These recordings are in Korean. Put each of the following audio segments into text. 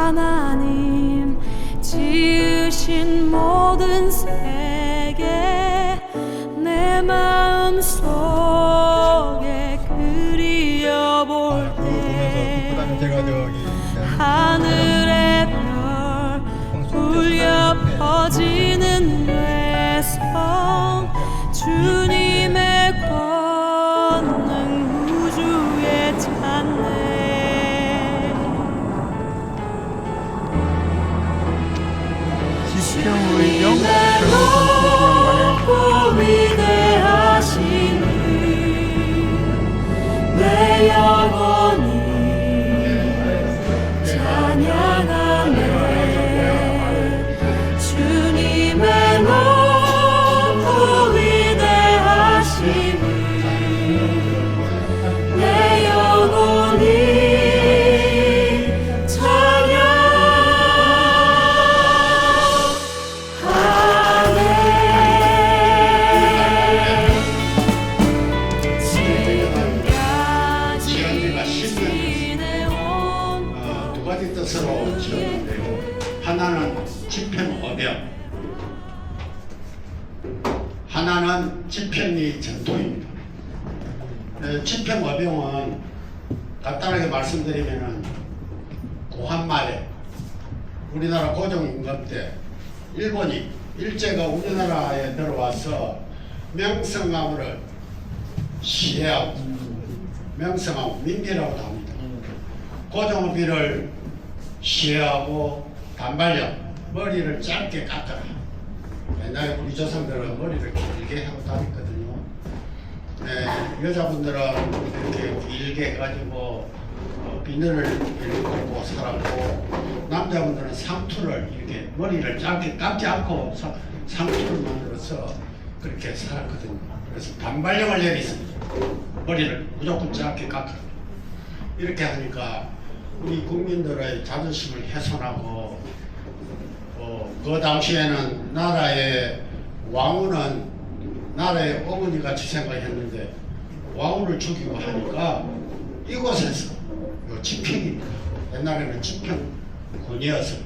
하나님 지으신 모든 세계 내 마음 속에 그리워볼 때 하늘의 별 울려 퍼지는 외성 주님의 권능 우주에 찬네. 시평의병 높고 위대하시니 내 영혼이 찬양하네. 주님의 높고 위대하시니 내 영혼이 뜻으로 지었는데요. 하나는 집행어병, 하나는 집행이 전통입니다. 집행어병은 간단하게 말씀드리면은 고한말에 우리나라 고종임금 때 일본이 일제가 우리나라에 들어와서 명성황후를 시해하고 명성황후 민비라고 합니다. 고종비를 시해하고 단발력 머리를 짧게 깎아라. 옛날에 우리 조상들은 머리를 길게 하고 다녔거든요. 여자분들은 이렇게 길게 해가지고 비늘을 이렇게 꽂고 살았고, 남자분들은 상투를 이렇게 머리를 짧게 깎지 않고 상투를 만들어서 그렇게 살았거든요. 그래서 단발력을 내리습니다. 머리를 무조건 짧게 깎아라. 이렇게 하니까 우리 국민들의 자존심을 훼손하고, 그 당시에는 나라의 왕후는 나라의 어머니같이 생각했는데 왕후를 죽이고 하니까 이곳에서 집행입니다. 옛날에는 집행군이어서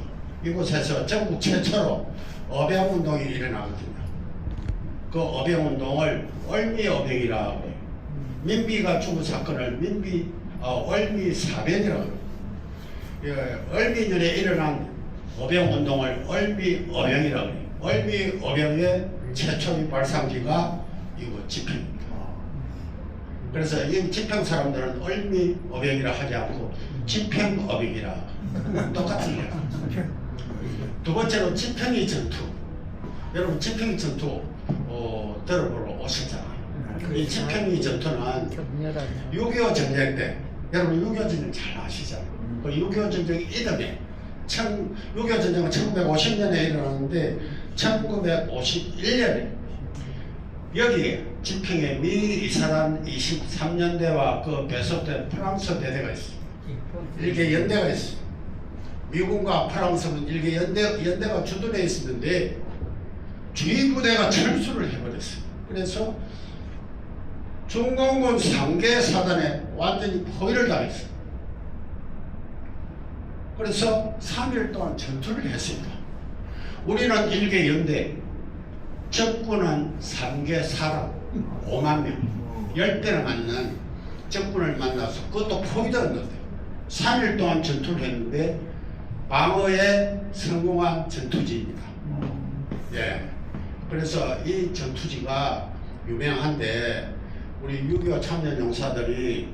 이곳에서 전국 최초로 어병운동이 일어나거든요. 그 어병운동을 얼미어병이라고 해요. 민비가 죽은 사건을 얼미사변이라고 해요. 얼미년에 일어난 어병운동을 얼미어병이라고 해요. 얼미어병의 최초의 발상지가 이거 집행입니다. 그래서 이 집행 사람들은 얼미어병이라 하지 않고 집행어병이라 똑같은 거예요. 두 번째로 집행의 전투. 여러분 집행의 전투 들어보러 오셨잖아요. 이 집행의 전투는 6.25 전쟁 때, 여러분 6.25 전쟁 잘 아시잖아요. 그 6.25 전쟁 이듬해 6.25 전쟁은 1950년에 일어났는데 1951년에 여기에 집행에 미 이사단 23년대와 그 배수대 프랑스 대대가 있어요. 이렇게 연대가 있어요. 미군과 프랑스는 이렇게 연대가 주둔해 있었는데 주의 부대가 철수를 해버렸어요. 그래서 중공군 3개 사단에 완전히 포위를 당했어요. 그래서 3일 동안 전투를 했습니다. 우리는 1개 연대, 적군은 3개 사람 5만 명, 10대나 맞는 적군을 만나서 그것도 포위되었는데 3일 동안 전투를 했는데 방어에 성공한 전투지입니다. 예. 그래서 이 전투지가 유명한데 우리 6.25 참전 용사들이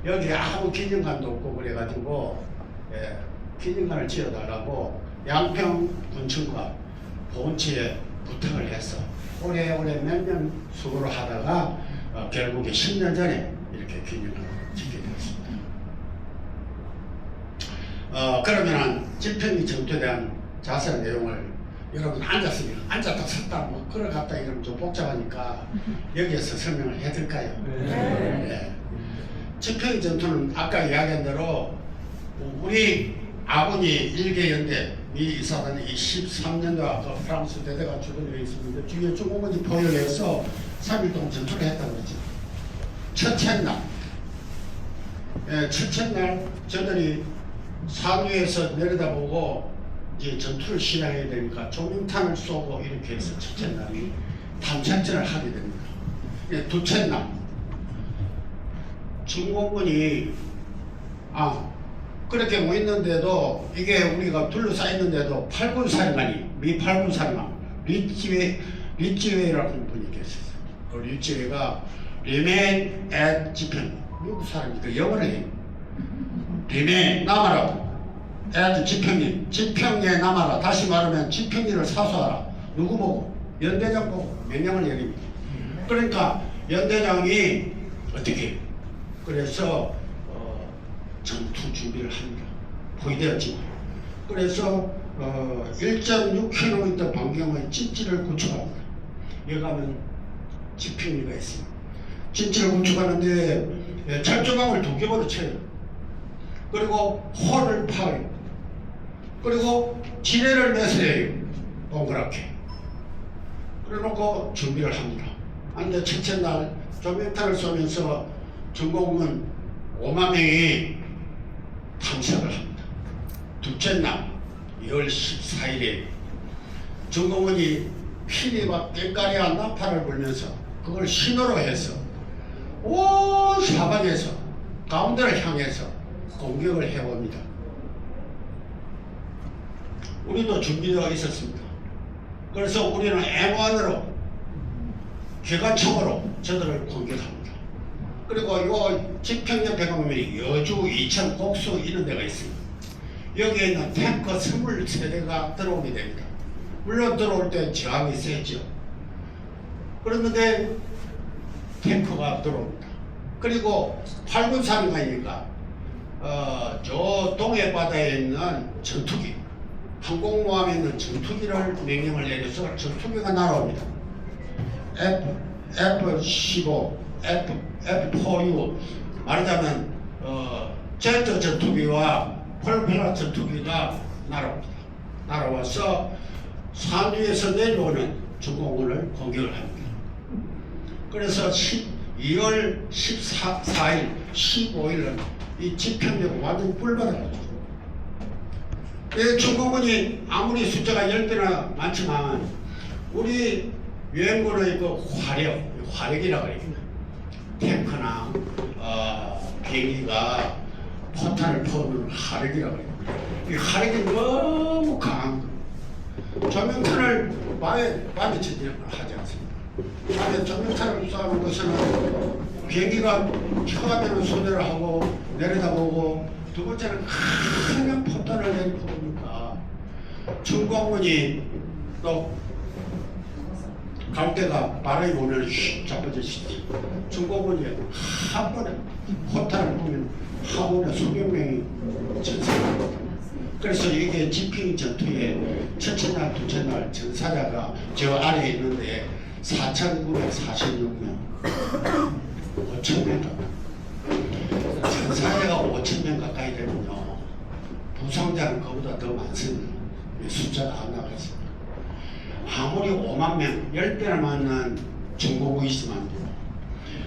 여기 아무 기념관도 없고 그래가지고 기념관을 지어달라고 양평군청과 보훈처에 부탁을 했어. 오래오래 몇 년 수고를 하다가 결국에 10년 전에 이렇게 기념관을 짓게 되었습니다. 그러면 집행위 전투에 대한 자세한 내용을 여러분 앉았다 섰다 뭐 걸어갔다 이러면 좀 복잡하니까 여기에서 설명을 해드릴까요? 네. 집행위 전투는 아까 이야기한 대로 우리 아군이 1개 연대 미 이사단이 23년도와 그 프랑스 대대가 주둔해 있었는데 뒤에 중공군이 포위를 해서 3일 동안 전투를 했다고 그러죠. 첫째 날 저들이 산 위에서 내려다보고 이제 전투를 시작해야 되니까 조명탄을 쏘고 이렇게 해서 첫째 날이 탐색전을 하게 됩니다. 둘째 날 중공군이 그렇게 뭐 있는데도 이게 우리가 둘러싸 있는데도 8군 사령관이 미 8군 사령관 리치웨이라는 분이 계셨어요. 그 리치웨이가 Remain at 지평 미국 사람이니까 영어를 해요. Remain 남아라 at 지평리 지평리에 남아라. 다시 말하면 지평리를 사수하라. 누구 보고? 연대장 보고 명령을 내립니다. 그러니까 연대장이 어떻게 해요? 그래서 전투 준비를 합니다. 포위되었지만. 그래서 1.6km 반경의 진지를 구축합니다. 여기 가면 지평리가 있습니다. 진지를 구축하는데 철조망을 2겹으로 쳐요. 그리고 홀을 파요. 그리고 지뢰를 매설해요. 동그랗게. 그래놓고 준비를 합니다. 근데 첫째 날 조명탄을 쏘면서 중공군 5만 명이 탐색을 합니다. 둘째 날 2월 14일에 중공군이 피리와 땡가리와 나팔을 불면서 그걸 신호로 해서 온 사방에서 가운데를 향해서 공격을 해봅니다. 우리도 준비되어 있었습니다. 그래서 우리는 M1으로 기관총으로 저들을 공격합니다. 그리고 요 지평 옆에 가면 여주, 이천, 곡수 이런 데가 있습니다. 여기에 있는 탱크 23대가 들어오게 됩니다. 물론 들어올 때 저항이 세죠. 그런데 탱크가 들어옵니다. 그리고 8군 사령관이니까 저 동해 바다에 있는 전투기, 항공모함에 있는 전투기를 명령을 내려서 전투기가 날아옵니다. F-15, F-4U 말하자면 제트 전투기와 프로펠러 전투기가 날아옵니다. 날아와서 산 위에서 내려오는 중공군을 공격을 합니다. 그래서 2월 14일, 15일은 이 지평역 완전히 뿔받아가지고 중공군이 아무리 숫자가 10배나 많지만 우리 유엔군의 그 화력이라고 해요. 탱크나 비행기가 포탄을 퍼오는 화력이라고 해요. 이 화력이 너무 강한 거예요. 조명탄을 밤에 전쟁을 하지 않습니다. 밤에 조명탄을 쏘는 것은 비행기가 쳐가면 소리를 하고 내려다보고 두 번째는 큰 포탄을 내리보니까 중공군이 또 갈 때가 바람이 오면 휙 잡아주시지. 중공군이 한 번에 포탄을 보면 한 번에 수백 명이 전사합니다. 그래서 이게 지평 전투의 첫째 날, 둘째 날 전사자가 저 아래에 있는데 4,946명, 5,000명 가까이. 전사자가 5,000명 가까이 되면요, 부상자는 그보다 더 많습니다. 숫자가 안 나가있습니다. 아무리 5만 명, 10배나 많은 중공군이 있으면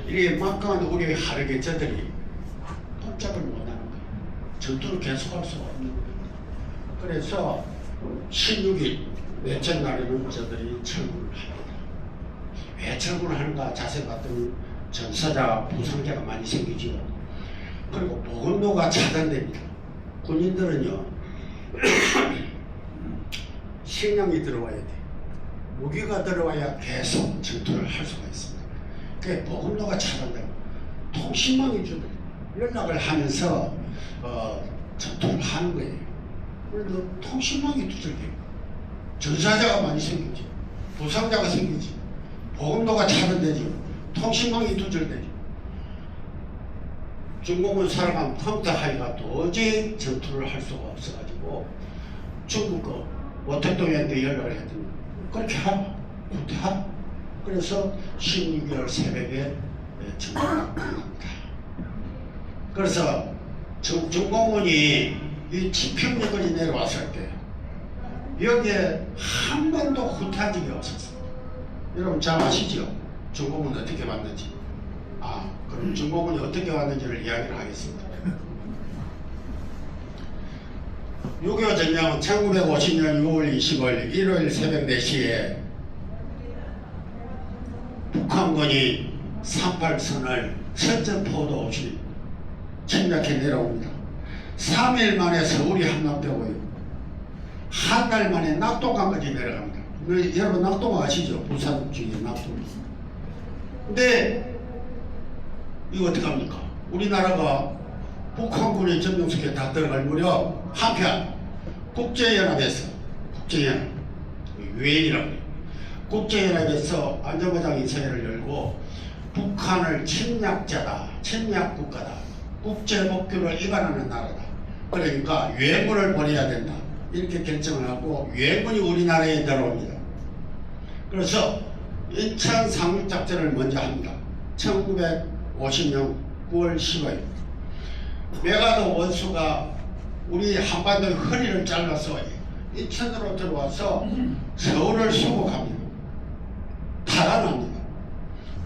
이렇게 막강한 우리 하력의 저들이 붙잡을 못하는 거예요. 전투를 계속할 수가 없는 거예요. 그래서 16일 넷째 날에는 저들이 철군을 합니다. 왜 철군을 하는가 자세히 봤더니 전사자, 부상자가 많이 생기죠. 그리고 보급로가 차단됩니다. 군인들은요 식량이 들어와야 돼. 무기가 들어와야 계속 전투를 할 수가 있습니다. 그게 보급로가 차단되고 통신망이 좀 연락을 하면서 전투를 하는 거예요. 그래도 통신망이 두절되고 전사자가 많이 생기지, 부상자가 생기지, 보급로가 차단되지, 통신망이 두절되지. 중공군 사령관 컴퓨터 하이가 도저히 전투를 할 수가 없어가지고 중국 워택동한테 연락을 했더니 그렇게 하라, 후퇴하라. 그래서 16일 새벽에 전투가 끝납니다. 그래서 중공군이 이 지평역을 내려왔을 때 여기에 한 번도 후퇴한 적이 없었습니다. 여러분 잘 아시죠? 중공군 어떻게 왔는지. 그럼 중공군이 어떻게 왔는지를 이야기를 하겠습니다. 6.25 전쟁은 1950년 6월 20일 일요일 새벽 4시에 북한군이 38선을 선전포도 없이 침략해 내려옵니다. 3일 만에 서울이 함락되고요. 한 달 만에 낙동강까지 내려갑니다. 여러분 낙동 아시죠? 부산 중에 낙동. 근데 이거 어떡합니까? 우리나라가 북한군의 점령석에 다 들어갈 무렵 한편 국제연합에서 유엔이라고 해요. 국제연합에서 안전보장이사회를 열고 북한을 침략자다, 침략국가다, 국제법규를 위반하는 나라다. 그러니까 유엔군을 보내야 된다. 이렇게 결정을 하고 유엔군이 우리나라에 들어옵니다. 그래서 인천 상륙작전을 먼저 합니다. 1950년 9월 10일 메가더 원수가 우리 한반도의 허리를 잘라서 인천으로 들어와서 서울을 수복합니다. 탈환합니다.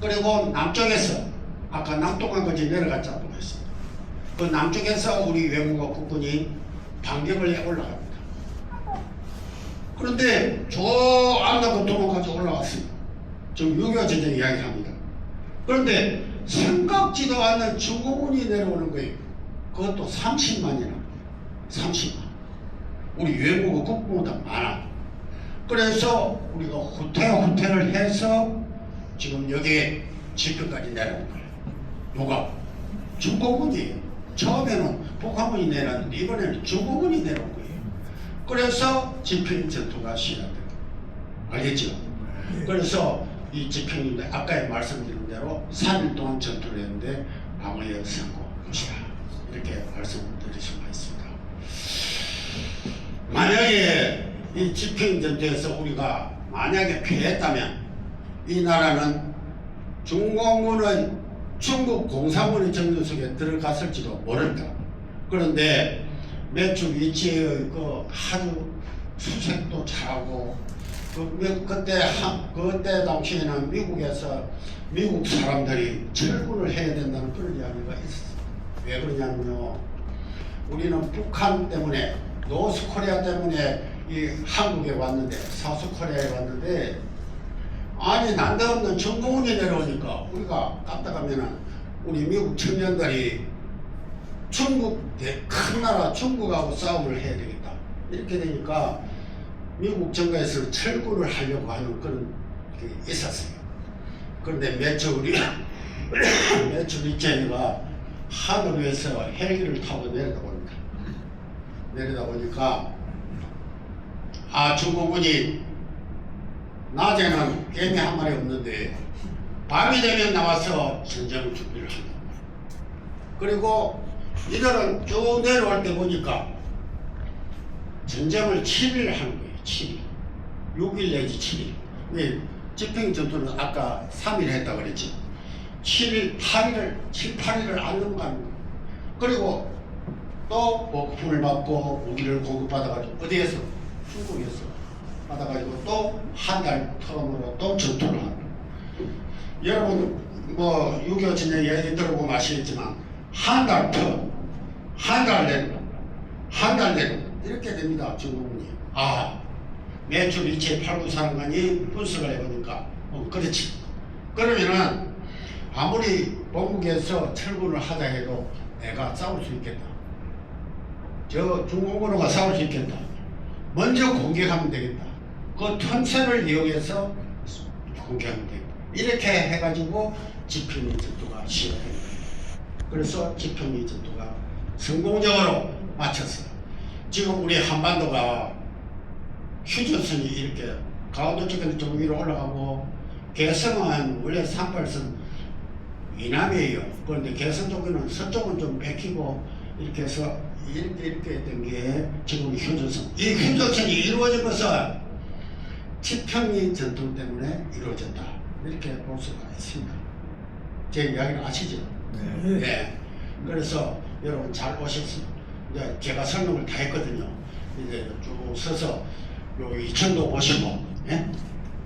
그리고 남쪽에서 아까 낙동강까지 내려갔다고 했습니다. 그 남쪽에서 우리 외국어 국군이 반격을 해 올라갑니다. 그런데 저 안다고 도망까지 올라왔습니다. 지금 6.25 전쟁 이야기합니다. 그런데 생각지도 않는 중공군이 내려오는 거예요. 그것도 30만이나 30만. 우리 외국어 국보다 많아. 그래서 우리가 후퇴를 해서 지금 여기에 지표까지 내려온 거예요. 누가? 중공군이에요. 처음에는 북한군이 내려왔는데 이번에는 중공군이 내려온 거예요. 그래서 지평 전투가 시작돼요. 알겠죠? 그래서 이 지평인데 아까 말씀드린 대로 3일 동안 전투를 했는데 마무리에 성공한 것이다. 이렇게 말씀드릴 수가 있습니다. 만약에 이 지평 전투에서 우리가 만약에 패했다면 이 나라는 중공군의 중국 공산군의 정전속에 들어갔을지도 모른다. 그런데 매주 위치의 그 아주 수색도 잘하고 그때 당시에는 미국에서 미국 사람들이 철군을 해야 된다는 그런 이야기가 있었어요. 왜 그러냐면요. 우리는 북한 때문에 노스코리아 때문에 이 한국에 왔는데 사우스코리아에 왔는데 아니 난데없는 중공군이 내려오니까 우리가 깜빡하면은 우리 미국 청년들이 중국 큰 나라 중국하고 싸움을 해야 되겠다 이렇게 되니까 미국 정부에서 철군을 하려고 하는 그런 게 있었어요. 그런데 매주 리체가 하늘 위에서 헬기를 타고 내려다 보니까 중공군이 낮에는 개미 한 마리 없는데 밤이 되면 나와서 전쟁 준비를 한다. 그리고 이들은 쭉 내려올 때 보니까 전쟁을 7일 하는 거예요. 7일. 6일 내지 7일. 왜? 집행 전투는 아까 3일 했다 그랬지. 7일, 8일을 안 넘어가는 거예요. 그리고 또 보급품을 받고 무기를 공급받아가지고 어디에서? 중국에서 받아가지고 또 한 달 텀으로 또 전투를 하는 거예요. 여러분 뭐 6.25 전쟁 얘기 들어보면 아시겠지만 한 달 내로 이렇게 됩니다. 중국군이. 매출 이체 8군 사령관이 분석을 해보니까 그렇지. 그러면은 아무리 본국에서 철군을 하자 해도 내가 싸울 수 있겠다. 저 중공군과 싸울 수 있겠다. 먼저 공격하면 되겠다. 그 틈새를 이용해서 공격하면 되겠다. 이렇게 해가지고 지평리 전투가 시작된 거예요. 그래서 지평리 전투가 성공적으로 마쳤어요. 지금 우리 한반도가 휴전선이 이렇게 강원도 쪽에는 좀 위로 올라가고 개성은 원래 38선 이남이에요. 그런데 개성 쪽에는 서쪽은 좀 뺏기고 이렇게 해서 이렇게 했던 게 지금 휴전선. 이 휴전선이 이루어진 것은 지평리 전투 때문에 이루어졌다. 이렇게 볼 수가 있습니다. 제 이야기를 아시죠? 네. 네. 그래서 여러분 잘 보셨습니다. 이제 제가 설명을 다 했거든요. 이제 쭉 서서 요 이천도 보시고, 예?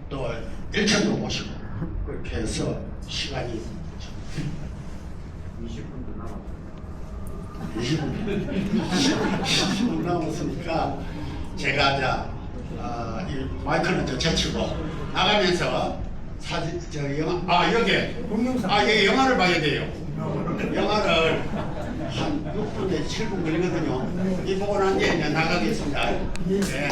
또 일천도 보시고, 그렇게 해서 시간이 20분도 남았습니다. 20분 남았으니까 제가 이제 이 마이크는 제치고 나가면서 사진 영화 여기 여기 영화를 봐야 돼요. 영화를 한 6분 내지 7분 걸리거든요. 이 보고 난 뒤에 이제 나가겠습니다. 네.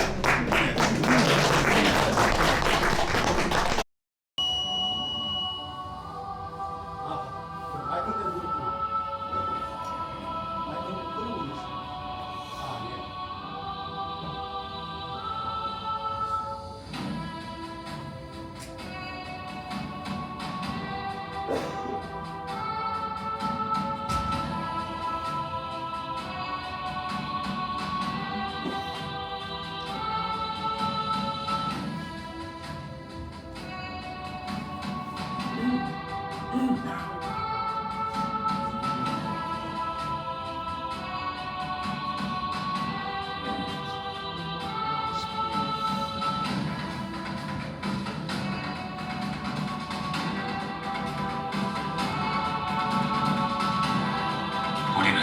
우리는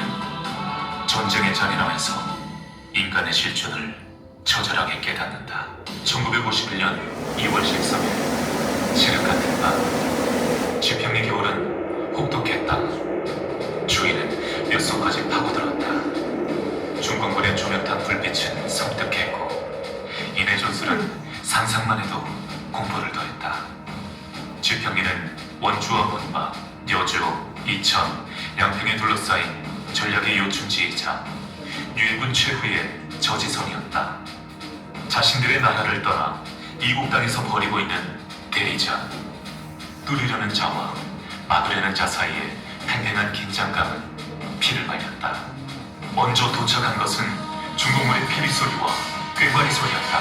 전쟁의 잔인함에서 인간의 실존을 처절하게 깨닫는다. 1951년 2월 13일 지륵 같은 밤 지평리 겨울은 혹독했다. 주위는 뼛속까지 파고들었다. 중공군의 조명탄 불빛은 섬뜩했고 이내 전술은 상상만 해도 공포를 더했다. 지평리는 원주와 본마, 여주, 이천, 양평에 둘러싸인 전략의 요충지이자 유일군 최후의 저지선이었다. 자신들의 나라를 떠나 이국 땅에서 벌이고 있는 대리전, 누리려는 자와 막으려는 자 사이에 팽팽한 긴장감은 피를 말렸다. 먼저 도착한 것은 중공군의 피리 소리와 꽹과리 소리였다.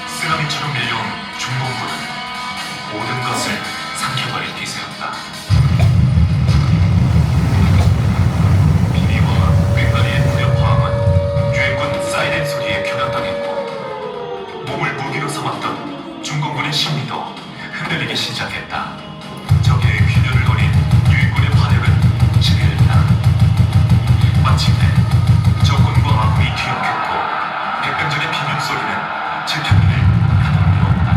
쓰나미처럼 밀려온 중공군은 모든 것을 삼켜버릴 기세였다. 피리와 꽹과리의 무력화함은 유엔군 사이렌 소리에 변형당했고 몸을 무기로 삼았던 중공군의 심리도 흔들리기 시작했다. 적의 균열을 노린 유엔군의 화력은 지배했다. 마침내 적군과 아군이 뒤엉켰고 백병전의 비명 소리는 지평리를 가득 메웠다.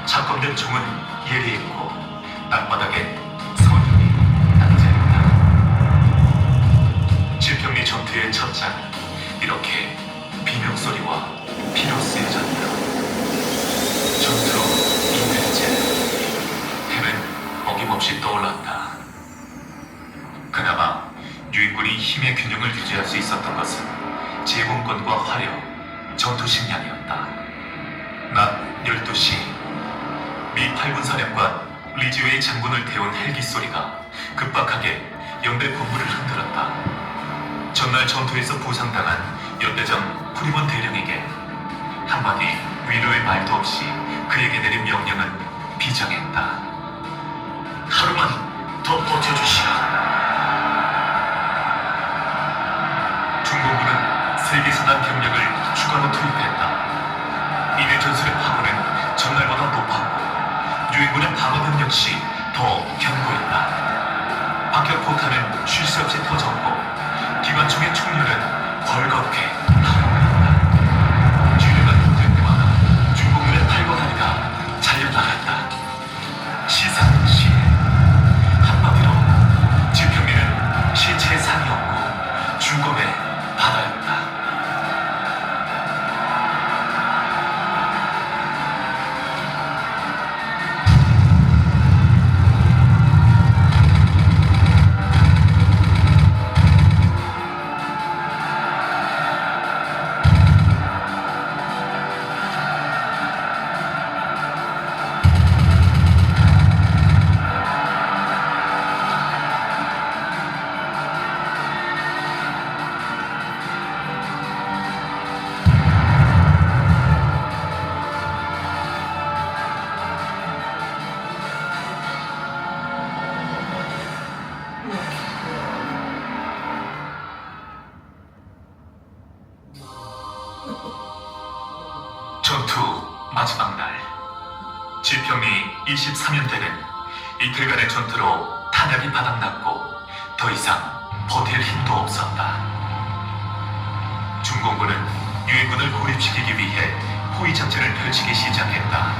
착검된 총은 예리했고 땅바닥에 선율이 낭자했다. 지평리 전투의 첫 장은 이렇게 비명소리와 피로 쓰여졌다. 전투 이틀째 해는 어김없이 떠올랐다. 그나마 유인군이 힘의 균형을 유지할 수 있었던 것은 제공권과 화력, 전투 식량이었다. 낮 12시 미 8군 사령관 리즈웨이 장군을 태운 헬기 소리가 급박하게 연대 본부를 흔들었다. 전날 전투에서 부상당한 연대장 프리먼 대령에게 한마디 위로의 말도 없이 그에게 내린 명령은 비장했다. 하루만 더 버텨주시오. 중공군은 세계선한 병력을 추가로 투입했다. 이내 전술의 파고는 전날보다 높았고 유엔군의 방어능 역시 더 견고했다. 박격포탄은 쉴 새 없이 터졌고 기관총의 총률은 벌겋게 날아올랐다. 뒤를 흔들 때마다 중공군의 팔과 다리가 잘려나갔다. 시상시에 한마디로 지평리는 시체의 산이었고 죽음의 바다였다. 마지막 날, 지평리 23년 때는 이틀간의 전투로 탄약이 바닥났고 더 이상 버틸 힘도 없었다. 중공군은 유엔군을 고립시키기 위해 포위 작전을 펼치기 시작했다.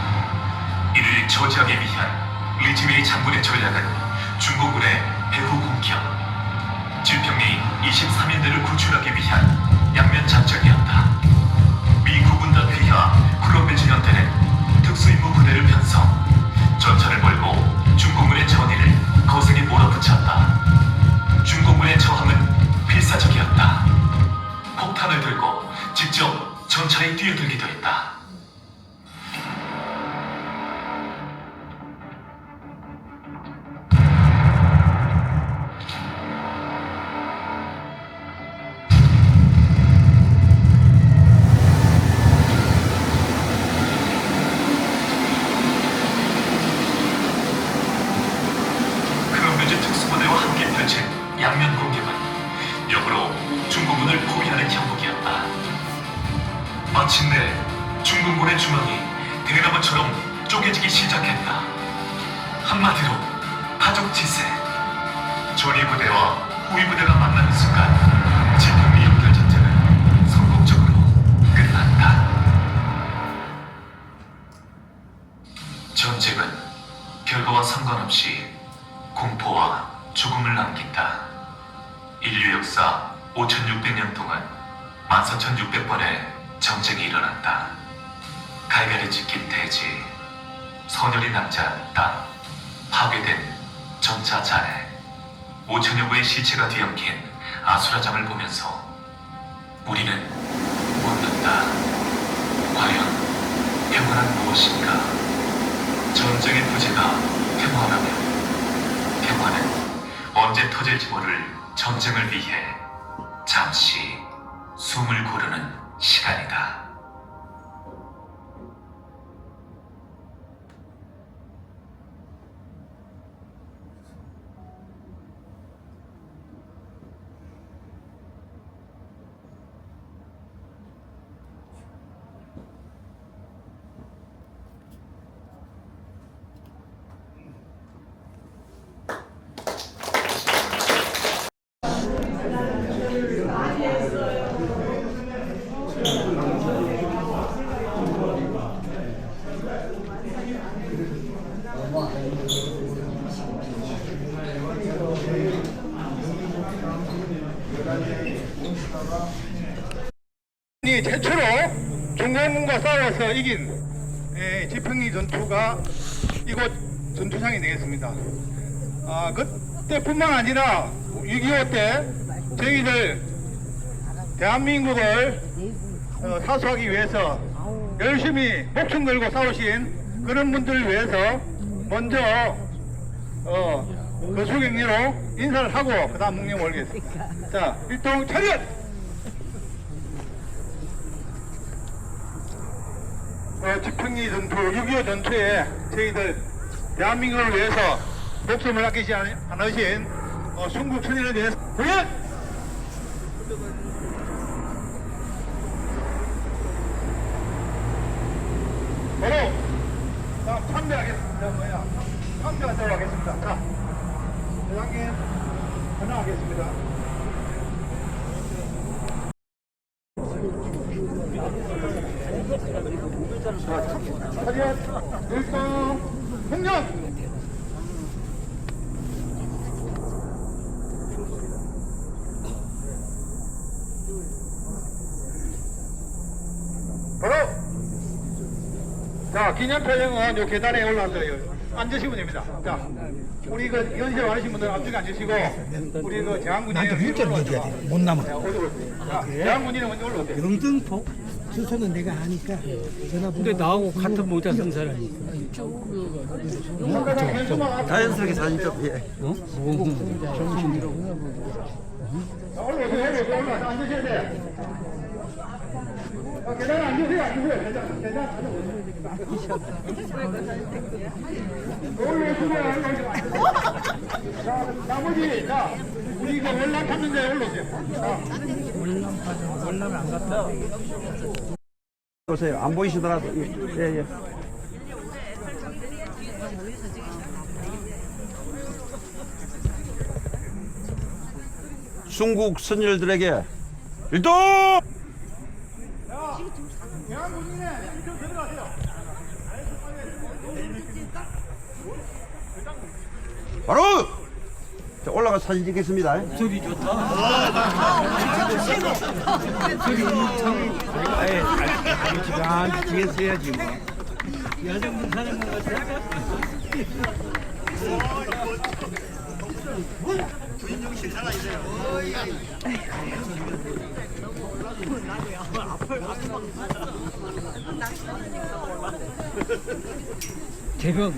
이를 저지하기 위한 리지웨이 장군의 전략은 중공군의 배후 공격, 지평리 23인대를 구출하기 위한 양면 작전이었다. 미 구군단 휘하 크롬베즈 연대는 특수임무 부대를 편성, 전차를 몰고 중공군의 전의를 거세게 몰아붙였다. 중공군의 저항은 필사적이었다. 폭탄을 들고 직접 전차에 뛰어들기도 했다. 크롬베즈 특수부대와 함께 펼친 양면 공격은 역으로 중공군을 포위하는 형국이었다. 마침내 중공군의 중앙이 대나무처럼 쪼개지기 시작했다. 한마디로 파적지세. 전위 부대와 후위 부대가 만나는 순간 지평리 연결 전쟁은 성공적으로 끝났다. 전쟁은 결과와 상관없이 공포와 죽음을 남긴다. 인류 역사 5600년 동안 14600번의 전쟁이 일어났다. 갈갈이 찢긴 대지, 선열이 남지 않은 땅, 파괴된 전차 잔해, 5000여 구의 시체가 뒤엉킨 아수라장을 보면서 우리는 묻는다. 과연 평화란 무엇인가? 전쟁의 부재가 평화라면 평화는 언제 터질지 모를 전쟁을 위해 잠시 숨을 고르는 시간이다. 최초로 중공군과 싸워서 이긴 지평리 전투가 이곳 전투장이 되겠습니다. 그때뿐만 아니라 6.25 때 저희들 대한민국을 사수하기 위해서 열심히 목숨 걸고 싸우신 그런 분들을 위해서 먼저 거수경례로 인사를 하고 그 다음 묵념을 올리겠습니다. 자, 일동 차렷! 지평리 전투, 6.25 전투에 저희들 대한민국을 위해서 목숨을 아끼지 않으신 순국 천인을 위해서 공연! 바로 다음 참배하겠습니다. 참배하도록 하겠습니다. 자, 대장님 전화하겠습니다. 차렷, 일동, 공연! 바로! 자, 기념표정은 요 계단에 올라왔어요. 앉으시면 됩니다. 자, 우리 그 연세 많으신 분들 앞쪽에 앉으시고, 우리 그 재한군이 문자를 넣어줘야 돼. 못 남아. 자, 재한군이 먼저 올라오세요. 영등포 주소는 내가 하니까 전화번호. 근데 나하고 같은 모자 쓴 사람이니까. 자연스럽게 사진 좀 해. 올라오세요. 앉으셔야 돼. 계단 앉으세요. 계단 올라오시면 자, 나머지 자, 우리 이거 월남 탔는 데 올라오세요. 월남 안 갔다. 보세요. 안 보이시더라도. 예, 예. 중국 선열들에게 일동! 바로! 자, 올라가 사진 찍겠습니다. 소리 좋다. 소리 참. 뒤에서 해야지 뭐. 여성분 사는 것 같아. 제병.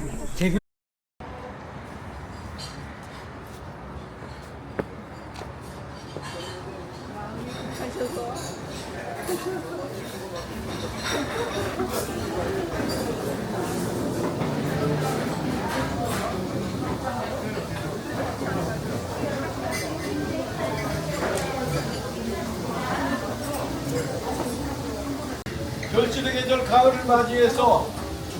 결실의 계절 가을을 맞이해서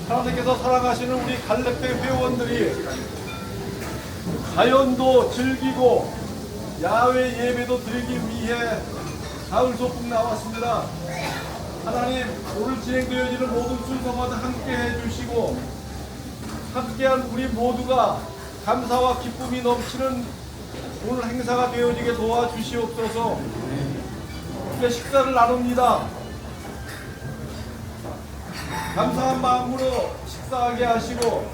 하나님께서 사랑하시는 우리 갈렙배 회원들이 자연도 즐기고 야외 예배도 드리기 위해 가을 소풍 나왔습니다. 하나님, 오늘 진행되어지는 모든 순서마다 함께 해주시고 함께한 우리 모두가 감사와 기쁨이 넘치는 오늘 행사가 되어지게 도와주시옵소서. 이제 식사를 나눕니다. 감사한 마음으로 식사하게 하시고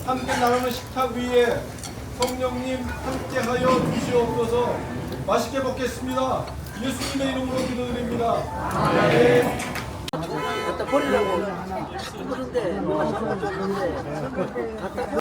함께 나누는 식탁 위에 성령님 함께하여 주시옵소서. 맛있게 먹겠습니다. 예수님의 이름으로 기도드립니다. 아멘. 갖다 버리려고 그런데